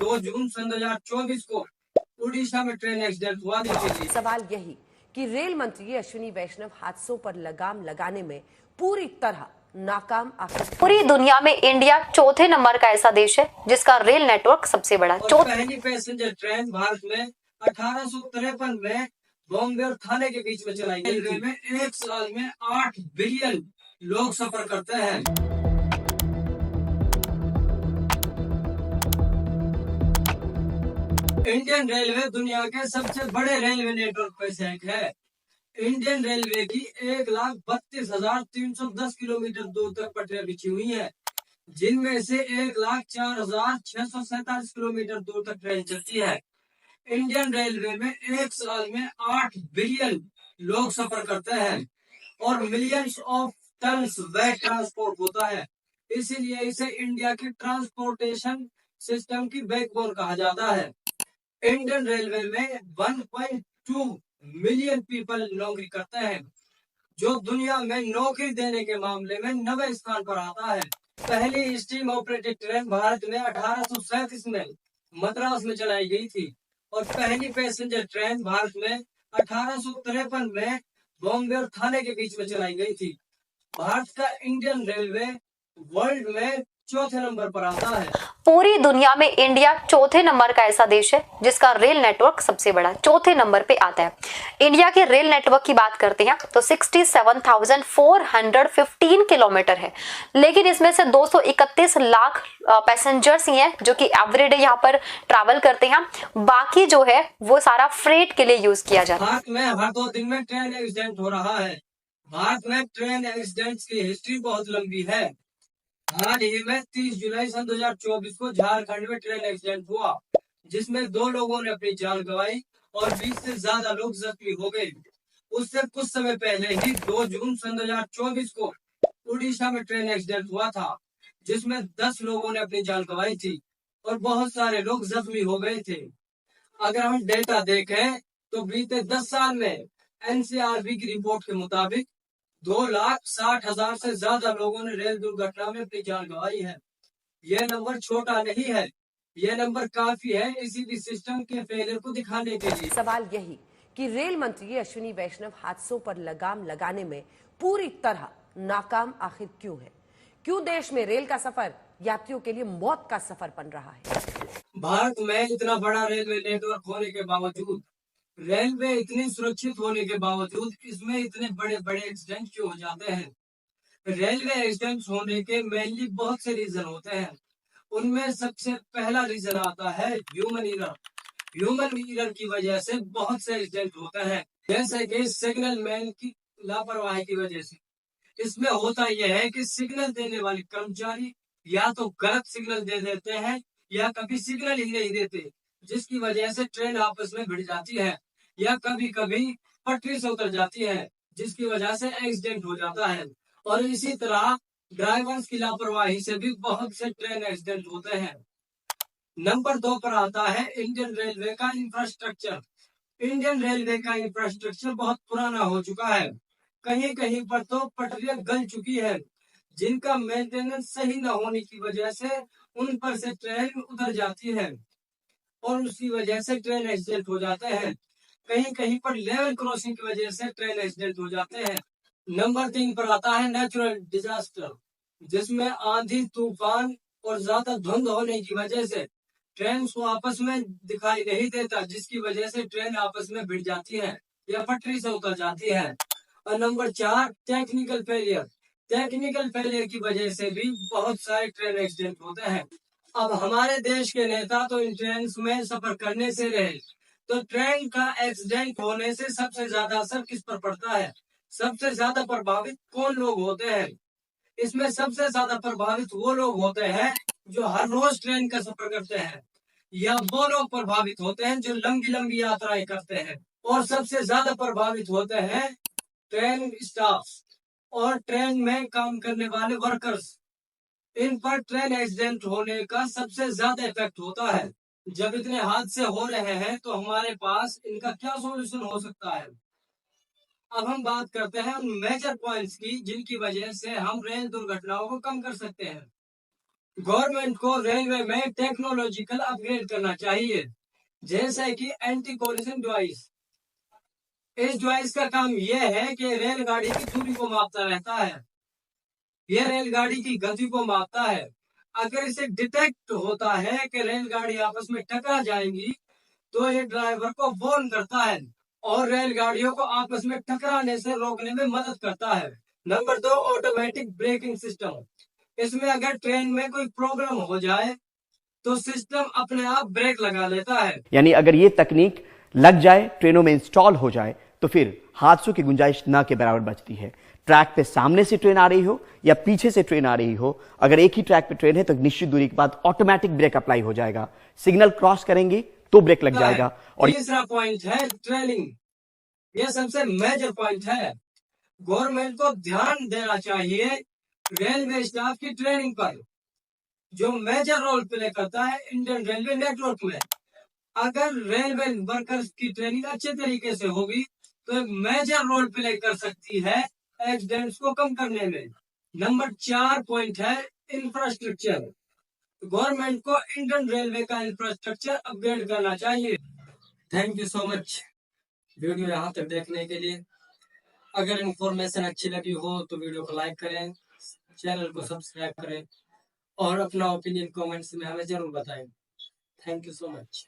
2 जून सन 2024 को उड़ीसा में train accident हुआ। देखिए, सवाल यही कि रेल मंत्री अश्विनी वैष्णव हादसों पर लगाम लगाने में पूरी तरह नाकाम आखिर। पूरी दुनिया में इंडिया चौथे नंबर का ऐसा देश है जिसका रेल नेटवर्क सबसे बड़ा। पहली पैसेंजर ट्रेन भारत में 1853 में बॉम्बे और थाने के बीच में चलाई गई। रेलवे में एक साल में 8 बिलियन लोग सफर करते हैं। इंडियन रेलवे दुनिया के सबसे बड़े रेलवे नेटवर्क में से एक है। इंडियन रेलवे की 1,32,310 किलोमीटर दूर तक पटरियां बिछी हुई है, जिनमें से 1,04,647 किलोमीटर दूर तक ट्रेन चलती है। इंडियन रेलवे में एक साल में 8 बिलियन लोग सफर करते हैं और millions of tons weight transport होता है। इसीलिए इसे इंडिया की ट्रांसपोर्टेशन सिस्टम की बैकबोन कहा जाता है। इंडियन रेलवे में 1.2 मिलियन पीपल नौकरी करते हैं, जो दुनिया में नौकरी देने के मामले में 9वें स्थान पर आता है। पहली स्टीम ऑपरेटेड ट्रेन भारत में 1837 में मद्रास में चलाई गई थी और पहली पैसेंजर ट्रेन भारत में 1853 में बॉम्बे और थाने के बीच में चलाई गई थी। भारत का इंडियन रेलवे वर्ल्ड में चौथे नंबर पर आता है। पूरी दुनिया में इंडिया चौथे नंबर का ऐसा देश है जिसका रेल नेटवर्क सबसे बड़ा चौथे नंबर पे आता है। इंडिया के रेल नेटवर्क की बात करते हैं तो 67,415 किलोमीटर है, लेकिन इसमें से 231 लाख पैसेंजर्स ही हैं जो कि एवरीडे यहाँ पर ट्रैवल करते हैं। बाकी जो है वो सारा फ्रेट के लिए यूज किया जाता है। भारत में हर 2 दिन में ट्रेन एक्सीडेंट हो रहा है। भारत में ट्रेन एक्सीडेंट्स की हिस्ट्री बहुत लंबी है। हाल ही में 30 जुलाई सन 2024 को झारखंड में ट्रेन एक्सीडेंट हुआ, जिसमें 2 लोगों ने अपनी जान गंवाई और 20 से ज्यादा लोग जख्मी हो गए। उससे कुछ समय पहले ही 2 जून सन 2024 को उड़ीसा में ट्रेन एक्सीडेंट हुआ था, जिसमें 10 लोगों ने अपनी जान गंवाई थी और बहुत सारे लोग जख्मी हो गए थे। अगर हम डेटा देखें तो बीते 10 साल में एनसीआरबी की रिपोर्ट के मुताबिक 2,60,000 से ज्यादा लोगों ने रेल दुर्घटना में अपनी जान गंवाई है। यह नंबर छोटा नहीं है, यह नंबर काफी है इसी भी सिस्टम के फेलियर को दिखाने के लिए। सवाल यही कि रेल मंत्री अश्विनी वैष्णव हादसों पर लगाम लगाने में पूरी तरह नाकाम आखिर क्यों है? क्यों देश में रेल का सफर यात्रियों के लिए मौत का सफर बन रहा है? भारत में इतना बड़ा रेलवे नेटवर्क होने के बावजूद, रेलवे इतनी सुरक्षित होने के बावजूद इसमें इतने बड़े बड़े एक्सीडेंट क्यों हो जाते हैं? रेलवे एक्सीडेंट होने के मेनली बहुत से रीजन होते हैं। उनमें सबसे पहला रीजन आता है ह्यूमन एरर। ह्यूमन एरर की वजह से बहुत से एक्सीडेंट होते हैं, जैसे कि सिग्नल मैन की लापरवाही की वजह से। इसमें होता यह है कि सिग्नल देने वाले कर्मचारी या तो गलत सिग्नल दे देते हैं या कभी सिग्नल ही नहीं देते, जिसकी वजह से ट्रेन आपस में भिड़ जाती है या कभी कभी पटरी से उतर जाती है, जिसकी वजह से एक्सीडेंट हो जाता है। और इसी तरह ड्राइवर्स की लापरवाही से भी बहुत से ट्रेन एक्सीडेंट होते हैं। नंबर 2 पर आता है इंडियन रेलवे का इंफ्रास्ट्रक्चर। इंडियन रेलवे का इंफ्रास्ट्रक्चर बहुत पुराना हो चुका है। कहीं कहीं पर तो पटरियां गल चुकी है, जिनका मेंटेनेंस सही न होने की वजह से उन पर से ट्रेन उतर जाती है और उसकी वजह से ट्रेन एक्सीडेंट हो जाते हैं। कहीं कहीं पर लेवल क्रॉसिंग की वजह से ट्रेन एक्सीडेंट हो जाते हैं। नंबर 3 पर आता है नेचुरल डिजास्टर, जिसमें आंधी तूफान और ज्यादा धुंध होने की वजह से ट्रेन को आपस में दिखाई नहीं देता, जिसकी वजह से ट्रेन आपस में भिड़ जाती है या पटरी से उतर जाती है। और number 4 technical failure. Technical failure की वजह से भी बहुत सारे ट्रेन एक्सीडेंट होते हैं। अब हमारे देश के नेता तो इन ट्रेन में सफर करने से रहे, तो ट्रेन का एक्सीडेंट होने से सबसे ज्यादा असर किस पर पड़ता है? सबसे ज्यादा प्रभावित कौन लोग होते हैं? इसमें सबसे ज्यादा प्रभावित वो लोग होते हैं जो हर रोज ट्रेन का सफर करते हैं, या वो लोग प्रभावित होते हैं जो लंबी लंबी यात्राएं करते हैं। और सबसे ज्यादा प्रभावित होते हैं ट्रेन स्टाफ और ट्रेन में काम करने वाले वर्कर्स। इन पर ट्रेन एक्सीडेंट होने का सबसे ज्यादा इफेक्ट होता है। जब इतने हादसे हो रहे हैं तो हमारे पास इनका क्या सॉल्यूशन हो सकता है? अब हम बात करते हैं उन मेजर पॉइंट्स की जिनकी वजह से हम रेल दुर्घटनाओं को कम कर सकते हैं। गवर्नमेंट को रेलवे में टेक्नोलॉजिकल अपग्रेड करना चाहिए, जैसे कि एंटी कोलिजन डिवाइस। इस डिवाइस का काम यह है कि रेलगाड़ी की दूरी को मापता रहता है, यह रेलगाड़ी की गति को मापता है। अगर इसे डिटेक्ट होता है कि रेलगाड़ी आपस में टकरा जाएंगी, तो ये ड्राइवर को वार्न करता है और रेलगाड़ियों को आपस में टकराने से रोकने में मदद करता है। Number 2, automatic braking system. इसमें अगर ट्रेन में कोई प्रॉब्लम हो जाए तो सिस्टम अपने आप ब्रेक लगा लेता है। यानी अगर ये तकनीक लग जाए, ट्रेनों में इंस्टॉल हो जाए, तो फिर हादसों की गुंजाइश ना के बराबर बचती है। ट्रैक पे सामने से ट्रेन आ रही हो या पीछे से ट्रेन आ रही हो, अगर एक ही ट्रैक पे ट्रेन है तो निश्चित दूरी के बाद ऑटोमेटिक ब्रेक अप्लाई हो जाएगा। सिग्नल क्रॉस करेंगे तो ब्रेक लग जाएगा। और तीसरा पॉइंट है ट्रेनिंग। यह सबसे मेजर पॉइंट है। गवर्नमेंट को ध्यान देना चाहिए रेलवे स्टाफ की ट्रेनिंग पर, जो मेजर रोल प्ले करता है इंडियन रेलवे नेटवर्क में। अगर रेलवे वर्कर्स की ट्रेनिंग अच्छे तरीके से होगी तो एक मेजर रोल प्ले कर सकती है एक्सीडेंट्स को कम करने में। नंबर 4 पॉइंट है इंफ्रास्ट्रक्चर। गवर्नमेंट को इंडियन रेलवे का इंफ्रास्ट्रक्चर अपग्रेड करना चाहिए। Thank you so much video यहाँ तक देखने के लिए। अगर इन्फॉर्मेशन अच्छी लगी हो तो वीडियो को लाइक करें, चैनल को सब्सक्राइब करें और अपना ओपिनियन कमेंट्स में हमें जरूर बताएं। Thank you so much.